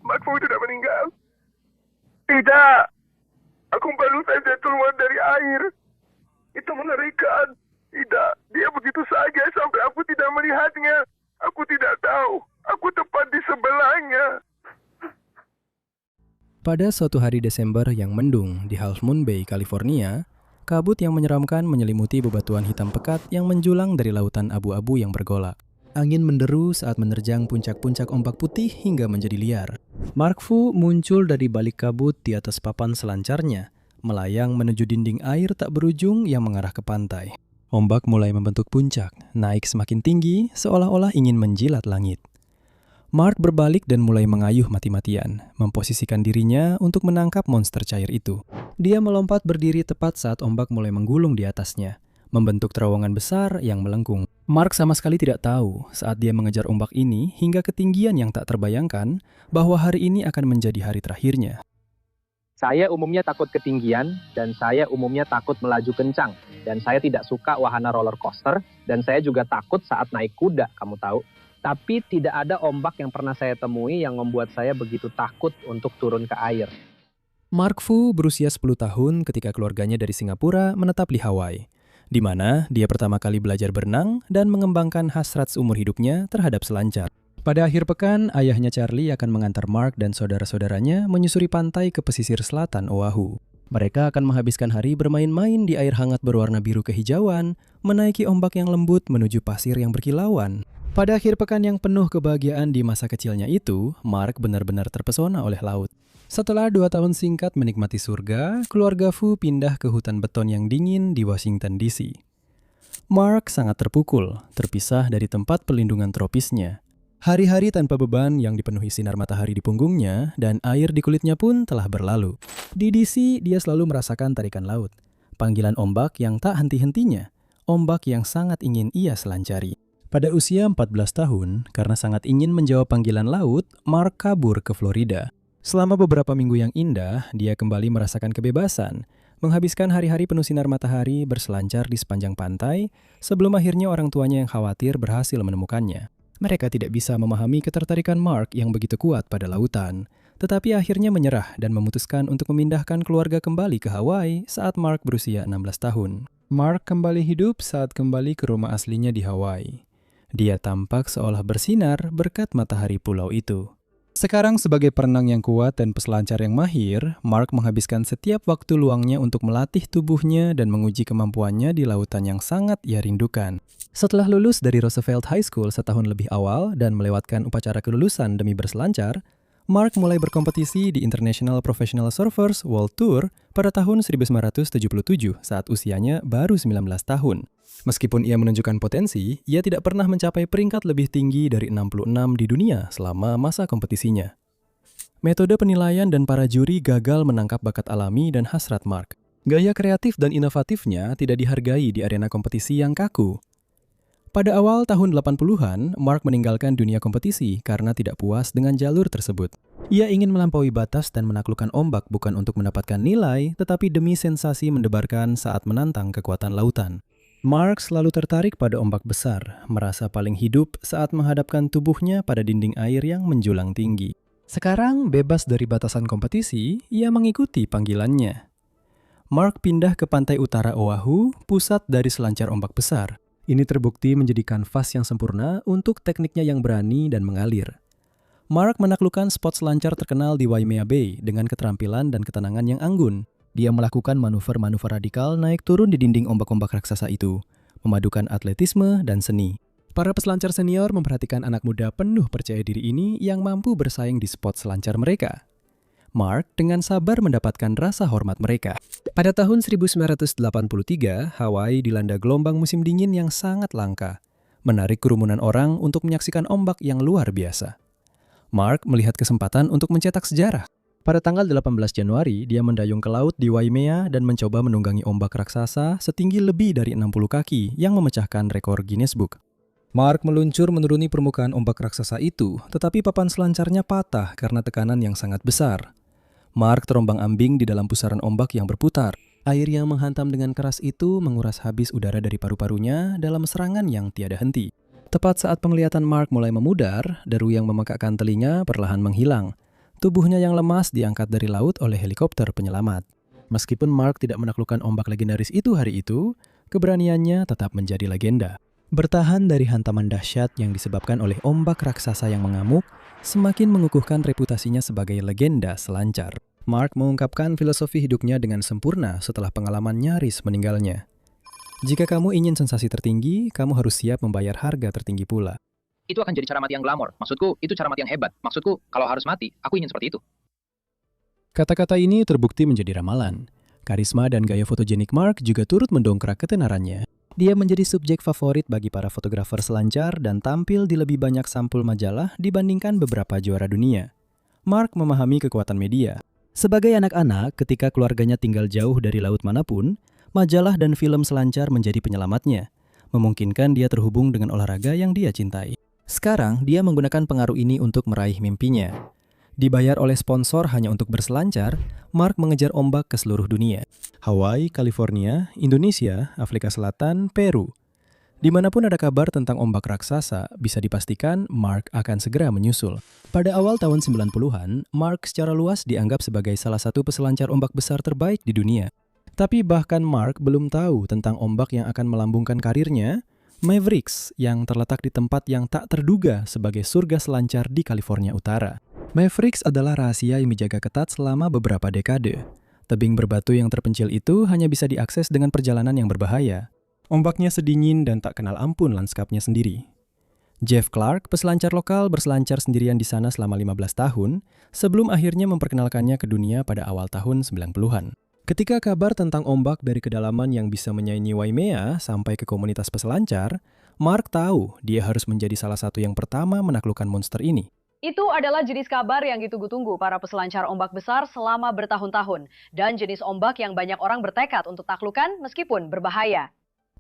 Mark Fu sudah meninggal. Tidak, aku baru saja keluar dari air. Itu mengerikan. Tidak, dia begitu saja sampai aku tidak melihatnya. Aku tidak tahu, aku tepat di sebelahnya. Pada suatu hari Desember yang mendung di Half Moon Bay, California, kabut yang menyeramkan menyelimuti bebatuan hitam pekat yang menjulang dari lautan abu-abu yang bergolak. Angin menderu saat menerjang puncak-puncak ombak putih hingga menjadi liar. Mark Fu muncul dari balik kabut di atas papan selancarnya, melayang menuju dinding air tak berujung yang mengarah ke pantai. Ombak mulai membentuk puncak, naik semakin tinggi seolah-olah ingin menjilat langit. Mark berbalik dan mulai mengayuh mati-matian, memposisikan dirinya untuk menangkap monster cair itu. Dia melompat berdiri tepat saat ombak mulai menggulung di atasnya, membentuk terowongan besar yang melengkung. Mark sama sekali tidak tahu saat dia mengejar ombak ini hingga ketinggian yang tak terbayangkan bahwa hari ini akan menjadi hari terakhirnya. Saya umumnya takut ketinggian dan saya umumnya takut melaju kencang. Dan saya tidak suka wahana roller coaster dan saya juga takut saat naik kuda, kamu tahu. Tapi tidak ada ombak yang pernah saya temui yang membuat saya begitu takut untuk turun ke air. Mark Fu berusia 10 tahun ketika keluarganya dari Singapura menetap di Hawaii, di mana dia pertama kali belajar berenang dan mengembangkan hasrat seumur hidupnya terhadap selancar. Pada akhir pekan, ayahnya Charlie akan mengantar Mark dan saudara-saudaranya menyusuri pantai ke pesisir selatan Oahu. Mereka akan menghabiskan hari bermain-main di air hangat berwarna biru kehijauan, menaiki ombak yang lembut menuju pasir yang berkilauan. Pada akhir pekan yang penuh kebahagiaan di masa kecilnya itu, Mark benar-benar terpesona oleh laut. Setelah 2 tahun singkat menikmati surga, keluarga Fu pindah ke hutan beton yang dingin di Washington, D.C. Mark sangat terpukul, terpisah dari tempat pelindungan tropisnya. Hari-hari tanpa beban yang dipenuhi sinar matahari di punggungnya dan air di kulitnya pun telah berlalu. Di D.C., dia selalu merasakan tarikan laut, panggilan ombak yang tak henti-hentinya, ombak yang sangat ingin ia selancari. Pada usia 14 tahun, karena sangat ingin menjawab panggilan laut, Mark kabur ke Florida. Selama beberapa minggu yang indah, dia kembali merasakan kebebasan, menghabiskan hari-hari penuh sinar matahari berselancar di sepanjang pantai, sebelum akhirnya orang tuanya yang khawatir berhasil menemukannya. Mereka tidak bisa memahami ketertarikan Mark yang begitu kuat pada lautan, tetapi akhirnya menyerah dan memutuskan untuk memindahkan keluarga kembali ke Hawaii saat Mark berusia 16 tahun. Mark kembali hidup saat kembali ke rumah aslinya di Hawaii. Dia tampak seolah bersinar berkat matahari pulau itu. Sekarang sebagai perenang yang kuat dan peselancar yang mahir, Mark menghabiskan setiap waktu luangnya untuk melatih tubuhnya dan menguji kemampuannya di lautan yang sangat ia rindukan. Setelah lulus dari Roosevelt High School setahun lebih awal dan melewatkan upacara kelulusan demi berselancar, Mark mulai berkompetisi di International Professional Surfers World Tour pada tahun 1977 saat usianya baru 19 tahun. Meskipun ia menunjukkan potensi, ia tidak pernah mencapai peringkat lebih tinggi dari 66 di dunia selama masa kompetisinya. Metode penilaian dan para juri gagal menangkap bakat alami dan hasrat Mark. Gaya kreatif dan inovatifnya tidak dihargai di arena kompetisi yang kaku. Pada awal tahun 80-an, Mark meninggalkan dunia kompetisi karena tidak puas dengan jalur tersebut. Ia ingin melampaui batas dan menaklukkan ombak bukan untuk mendapatkan nilai, tetapi demi sensasi mendebarkan saat menantang kekuatan lautan. Mark selalu tertarik pada ombak besar, merasa paling hidup saat menghadapkan tubuhnya pada dinding air yang menjulang tinggi. Sekarang, bebas dari batasan kompetisi, ia mengikuti panggilannya. Mark pindah ke pantai utara Oahu, pusat dari selancar ombak besar. Ini terbukti menjadi kanvas yang sempurna untuk tekniknya yang berani dan mengalir. Mark menaklukkan spot selancar terkenal di Waimea Bay dengan keterampilan dan ketenangan yang anggun. Dia melakukan manuver-manuver radikal naik turun di dinding ombak-ombak raksasa itu, memadukan atletisme dan seni. Para peselancar senior memperhatikan anak muda penuh percaya diri ini yang mampu bersaing di spot selancar mereka. Mark dengan sabar mendapatkan rasa hormat mereka. Pada tahun 1983, Hawaii dilanda gelombang musim dingin yang sangat langka, menarik kerumunan orang untuk menyaksikan ombak yang luar biasa. Mark melihat kesempatan untuk mencetak sejarah. Pada tanggal 18 Januari, dia mendayung ke laut di Waimea dan mencoba menunggangi ombak raksasa setinggi lebih dari 60 kaki yang memecahkan rekor Guinness Book. Mark meluncur menuruni permukaan ombak raksasa itu, tetapi papan selancarnya patah karena tekanan yang sangat besar. Mark terombang-ambing di dalam pusaran ombak yang berputar. Air yang menghantam dengan keras itu menguras habis udara dari paru-parunya dalam serangan yang tiada henti. Tepat saat penglihatan Mark mulai memudar, deru yang memekakkan telinga perlahan menghilang. Tubuhnya yang lemas diangkat dari laut oleh helikopter penyelamat. Meskipun Mark tidak menaklukkan ombak legendaris itu hari itu, keberaniannya tetap menjadi legenda. Bertahan dari hantaman dahsyat yang disebabkan oleh ombak raksasa yang mengamuk, semakin mengukuhkan reputasinya sebagai legenda selancar. Mark mengungkapkan filosofi hidupnya dengan sempurna setelah pengalaman nyaris meninggalnya. Jika kamu ingin sensasi tertinggi, kamu harus siap membayar harga tertinggi pula. Itu akan jadi cara mati yang glamor. Maksudku, itu cara mati yang hebat. Maksudku, kalau harus mati, aku ingin seperti itu. Kata-kata ini terbukti menjadi ramalan. Karisma dan gaya fotogenik Mark juga turut mendongkrak ketenarannya. Dia menjadi subjek favorit bagi para fotografer selancar dan tampil di lebih banyak sampul majalah dibandingkan beberapa juara dunia. Mark memahami kekuatan media. Sebagai anak-anak, ketika keluarganya tinggal jauh dari laut manapun, majalah dan film selancar menjadi penyelamatnya, memungkinkan dia terhubung dengan olahraga yang dia cintai. Sekarang, dia menggunakan pengaruh ini untuk meraih mimpinya. Dibayar oleh sponsor hanya untuk berselancar, Mark mengejar ombak ke seluruh dunia. Hawaii, California, Indonesia, Afrika Selatan, Peru. Dimanapun ada kabar tentang ombak raksasa, bisa dipastikan Mark akan segera menyusul. Pada awal tahun 90-an, Mark secara luas dianggap sebagai salah satu peselancar ombak besar terbaik di dunia. Tapi bahkan Mark belum tahu tentang ombak yang akan melambungkan karirnya, Mavericks, yang terletak di tempat yang tak terduga sebagai surga selancar di California Utara. Mavericks adalah rahasia yang dijaga ketat selama beberapa dekade. Tebing berbatu yang terpencil itu hanya bisa diakses dengan perjalanan yang berbahaya. Ombaknya sedingin dan tak kenal ampun lanskapnya sendiri. Jeff Clark, peselancar lokal, berselancar sendirian di sana selama 15 tahun, sebelum akhirnya memperkenalkannya ke dunia pada awal tahun 90-an. Ketika kabar tentang ombak dari kedalaman yang bisa menyaingi Waimea sampai ke komunitas peselancar, Mark tahu dia harus menjadi salah satu yang pertama menaklukkan monster ini. Itu adalah jenis kabar yang ditunggu-tunggu para peselancar ombak besar selama bertahun-tahun, dan jenis ombak yang banyak orang bertekad untuk taklukan meskipun berbahaya.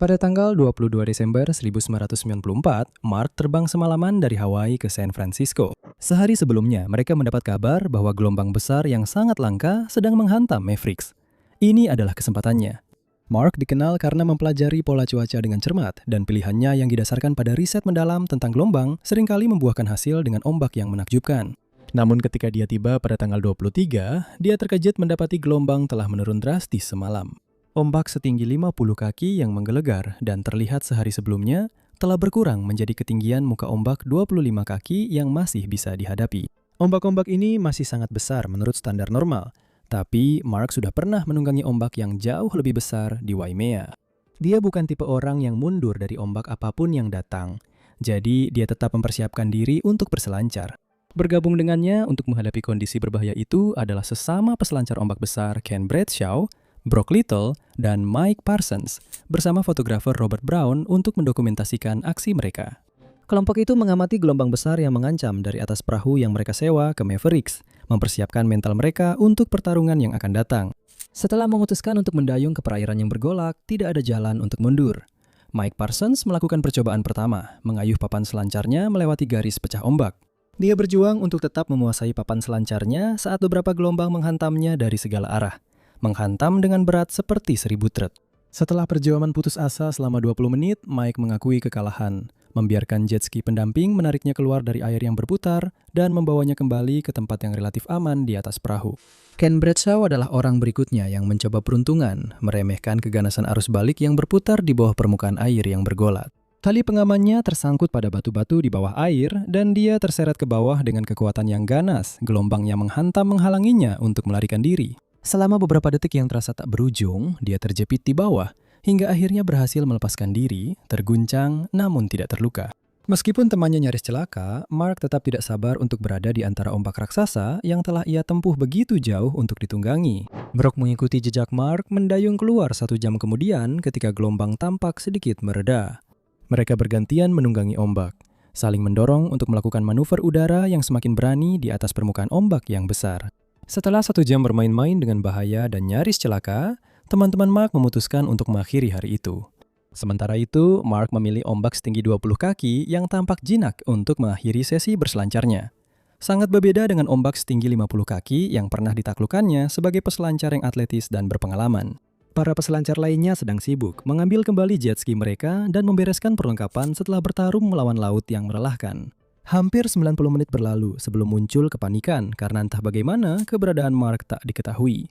Pada tanggal 22 Desember 1994, Mark terbang semalaman dari Hawaii ke San Francisco. Sehari sebelumnya, mereka mendapat kabar bahwa gelombang besar yang sangat langka sedang menghantam Mavericks. Ini adalah kesempatannya. Mark dikenal karena mempelajari pola cuaca dengan cermat, dan pilihannya yang didasarkan pada riset mendalam tentang gelombang seringkali membuahkan hasil dengan ombak yang menakjubkan. Namun ketika dia tiba pada tanggal 23, dia terkejut mendapati gelombang telah menurun drastis semalam. Ombak setinggi 50 kaki yang menggelegar dan terlihat sehari sebelumnya telah berkurang menjadi ketinggian muka ombak 25 kaki yang masih bisa dihadapi. Ombak-ombak ini masih sangat besar menurut standar normal, tapi Mark sudah pernah menunggangi ombak yang jauh lebih besar di Waimea. Dia bukan tipe orang yang mundur dari ombak apapun yang datang, jadi dia tetap mempersiapkan diri untuk berselancar. Bergabung dengannya untuk menghadapi kondisi berbahaya itu adalah sesama peselancar ombak besar Ken Bradshaw, Brock Little, dan Mike Parsons bersama fotografer Robert Brown untuk mendokumentasikan aksi mereka. Kelompok itu mengamati gelombang besar yang mengancam dari atas perahu yang mereka sewa ke Mavericks, mempersiapkan mental mereka untuk pertarungan yang akan datang. Setelah memutuskan untuk mendayung ke perairan yang bergolak, tidak ada jalan untuk mundur. Mike Parsons melakukan percobaan pertama, mengayuh papan selancarnya melewati garis pecah ombak. Dia berjuang untuk tetap menguasai papan selancarnya saat beberapa gelombang menghantamnya dari segala arah, menghantam dengan berat seperti 1000 truk. Setelah perjuangan putus asa selama 20 menit, Mike mengakui kekalahan, membiarkan jet ski pendamping menariknya keluar dari air yang berputar dan membawanya kembali ke tempat yang relatif aman di atas perahu. Ken Bradshaw adalah orang berikutnya yang mencoba peruntungan, meremehkan keganasan arus balik yang berputar di bawah permukaan air yang bergolak. Tali pengamannya tersangkut pada batu-batu di bawah air dan dia terseret ke bawah dengan kekuatan yang ganas, gelombang yang menghantam menghalanginya untuk melarikan diri. Selama beberapa detik yang terasa tak berujung, dia terjepit di bawah, hingga akhirnya berhasil melepaskan diri, terguncang namun tidak terluka. Meskipun temannya nyaris celaka, Mark tetap tidak sabar untuk berada di antara ombak raksasa yang telah ia tempuh begitu jauh untuk ditunggangi. Brock mengikuti jejak Mark mendayung keluar 1 jam kemudian ketika gelombang tampak sedikit mereda. Mereka bergantian menunggangi ombak, saling mendorong untuk melakukan manuver udara yang semakin berani di atas permukaan ombak yang besar. Setelah 1 jam bermain-main dengan bahaya dan nyaris celaka, teman-teman Mark memutuskan untuk mengakhiri hari itu. Sementara itu, Mark memilih ombak setinggi 20 kaki yang tampak jinak untuk mengakhiri sesi berselancarnya. Sangat berbeda dengan ombak setinggi 50 kaki yang pernah ditaklukkannya sebagai peselancar yang atletis dan berpengalaman. Para peselancar lainnya sedang sibuk mengambil kembali jet ski mereka dan membereskan perlengkapan setelah bertarung melawan laut yang melelahkan. Hampir 90 menit berlalu sebelum muncul kepanikan karena entah bagaimana keberadaan Mark tak diketahui.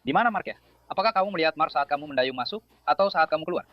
Di mana Mark ya? Apakah kamu melihat Mark saat kamu mendayung masuk atau saat kamu keluar?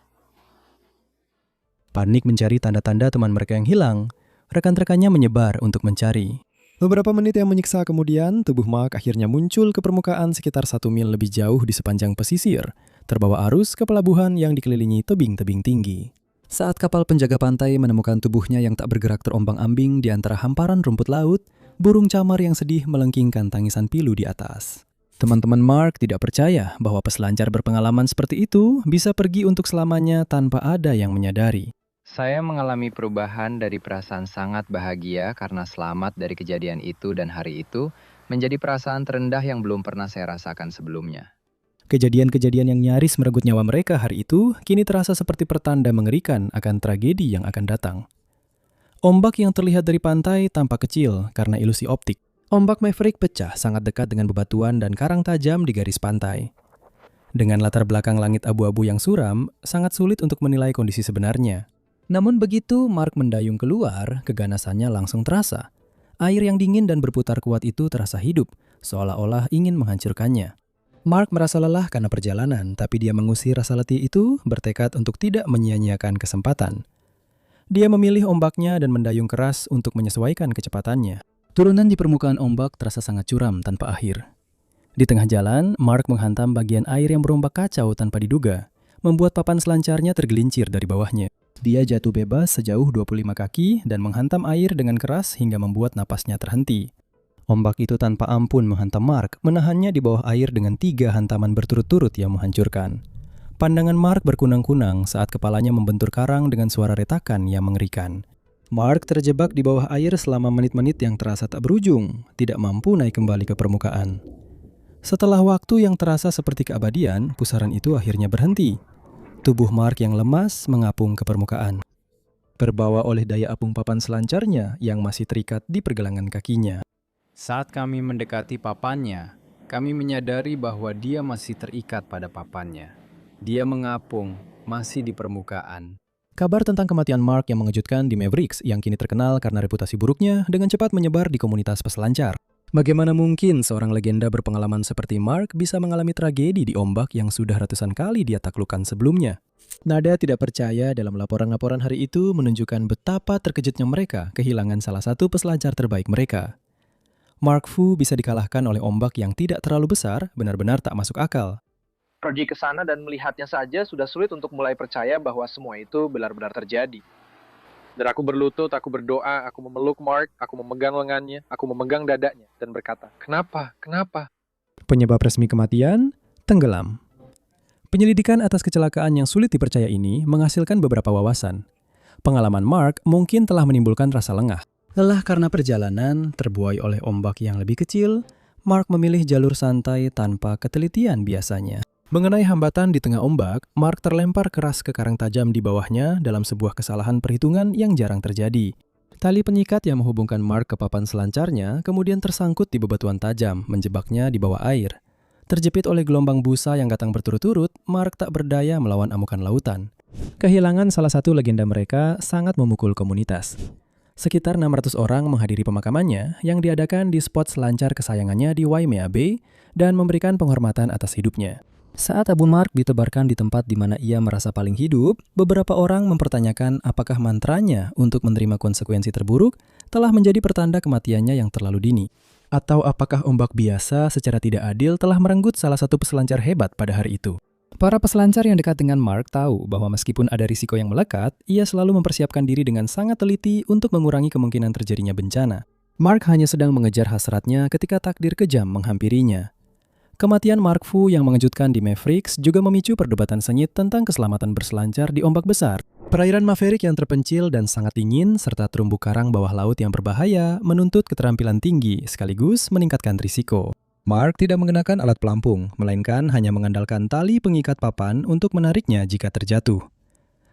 Panik mencari tanda-tanda teman mereka yang hilang. Rekan-rekannya menyebar untuk mencari. Beberapa menit yang menyiksa kemudian, tubuh Mark akhirnya muncul ke permukaan sekitar 1 mil lebih jauh di sepanjang pesisir, terbawa arus ke pelabuhan yang dikelilingi tebing-tebing tinggi. Saat kapal penjaga pantai menemukan tubuhnya yang tak bergerak terombang-ambing di antara hamparan rumput laut, burung camar yang sedih melengkingkan tangisan pilu di atas. Teman-teman Mark tidak percaya bahwa peselancar berpengalaman seperti itu bisa pergi untuk selamanya tanpa ada yang menyadari. Saya mengalami perubahan dari perasaan sangat bahagia karena selamat dari kejadian itu dan hari itu menjadi perasaan terendah yang belum pernah saya rasakan sebelumnya. Kejadian-kejadian yang nyaris merenggut nyawa mereka hari itu kini terasa seperti pertanda mengerikan akan tragedi yang akan datang. Ombak yang terlihat dari pantai tampak kecil karena ilusi optik. Ombak Maverick pecah sangat dekat dengan bebatuan dan karang tajam di garis pantai. Dengan latar belakang langit abu-abu yang suram, sangat sulit untuk menilai kondisi sebenarnya. Namun begitu Mark mendayung keluar, keganasannya langsung terasa. Air yang dingin dan berputar kuat itu terasa hidup, seolah-olah ingin menghancurkannya. Mark merasa lelah karena perjalanan, tapi dia mengusir rasa letih itu, bertekad untuk tidak menyia-nyiakan kesempatan. Dia memilih ombaknya dan mendayung keras untuk menyesuaikan kecepatannya. Turunan di permukaan ombak terasa sangat curam tanpa akhir. Di tengah jalan, Mark menghantam bagian air yang berombak kacau tanpa diduga, membuat papan selancarnya tergelincir dari bawahnya. Dia jatuh bebas sejauh 25 kaki dan menghantam air dengan keras hingga membuat napasnya terhenti. Ombak itu tanpa ampun menghantam Mark, menahannya di bawah air dengan 3 hantaman berturut-turut yang menghancurkan. Pandangan Mark berkunang-kunang saat kepalanya membentur karang dengan suara retakan yang mengerikan. Mark terjebak di bawah air selama menit-menit yang terasa tak berujung, tidak mampu naik kembali ke permukaan. Setelah waktu yang terasa seperti keabadian, pusaran itu akhirnya berhenti. Tubuh Mark yang lemas mengapung ke permukaan, terbawa oleh daya apung papan selancarnya yang masih terikat di pergelangan kakinya. Saat kami mendekati papannya, kami menyadari bahwa dia masih terikat pada papannya. Dia mengapung, masih di permukaan. Kabar tentang kematian Mark yang mengejutkan di Mavericks yang kini terkenal karena reputasi buruknya dengan cepat menyebar di komunitas peselancar. Bagaimana mungkin seorang legenda berpengalaman seperti Mark bisa mengalami tragedi di ombak yang sudah ratusan kali dia taklukkan sebelumnya? Nada tidak percaya dalam laporan-laporan hari itu menunjukkan betapa terkejutnya mereka kehilangan salah satu peselancar terbaik mereka. Mark Fu bisa dikalahkan oleh ombak yang tidak terlalu besar, benar-benar tak masuk akal. Pergi ke sana dan melihatnya saja sudah sulit untuk mulai percaya bahwa semua itu benar-benar terjadi. Dan aku berlutut, aku berdoa, aku memeluk Mark, aku memegang lengannya, aku memegang dadanya, dan berkata, "Kenapa? Kenapa?" Penyebab resmi kematian, tenggelam. Penyelidikan atas kecelakaan yang sulit dipercaya ini menghasilkan beberapa wawasan. Pengalaman Mark mungkin telah menimbulkan rasa lengah. Lelah karena perjalanan, terbuai oleh ombak yang lebih kecil, Mark memilih jalur santai tanpa ketelitian biasanya. Mengenai hambatan di tengah ombak, Mark terlempar keras ke karang tajam di bawahnya dalam sebuah kesalahan perhitungan yang jarang terjadi. Tali pengikat yang menghubungkan Mark ke papan selancarnya kemudian tersangkut di bebatuan tajam, menjebaknya di bawah air. Terjepit oleh gelombang busa yang datang berturut-turut, Mark tak berdaya melawan amukan lautan. Kehilangan salah satu legenda mereka sangat memukul komunitas. Sekitar 600 orang menghadiri pemakamannya yang diadakan di spot selancar kesayangannya di Waimea Bay dan memberikan penghormatan atas hidupnya. Saat abu Mark ditebarkan di tempat di mana ia merasa paling hidup, beberapa orang mempertanyakan apakah mantranya untuk menerima konsekuensi terburuk telah menjadi pertanda kematiannya yang terlalu dini. Atau apakah ombak biasa secara tidak adil telah merenggut salah satu peselancar hebat pada hari itu. Para peselancar yang dekat dengan Mark tahu bahwa meskipun ada risiko yang melekat, ia selalu mempersiapkan diri dengan sangat teliti untuk mengurangi kemungkinan terjadinya bencana. Mark hanya sedang mengejar hasratnya ketika takdir kejam menghampirinya. Kematian Mark Fu yang mengejutkan di Mavericks juga memicu perdebatan sengit tentang keselamatan berselancar di ombak besar. Perairan Maverick yang terpencil dan sangat dingin serta terumbu karang bawah laut yang berbahaya menuntut keterampilan tinggi sekaligus meningkatkan risiko. Mark tidak mengenakan alat pelampung, melainkan hanya mengandalkan tali pengikat papan untuk menariknya jika terjatuh.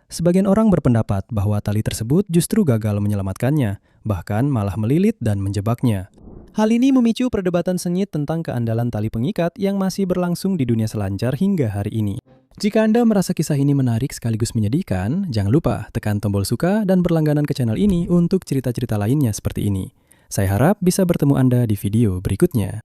Sebagian orang berpendapat bahwa tali tersebut justru gagal menyelamatkannya, bahkan malah melilit dan menjebaknya. Hal ini memicu perdebatan sengit tentang keandalan tali pengikat yang masih berlangsung di dunia selancar hingga hari ini. Jika Anda merasa kisah ini menarik sekaligus menyedihkan, jangan lupa tekan tombol suka dan berlangganan ke channel ini untuk cerita-cerita lainnya seperti ini. Saya harap bisa bertemu Anda di video berikutnya.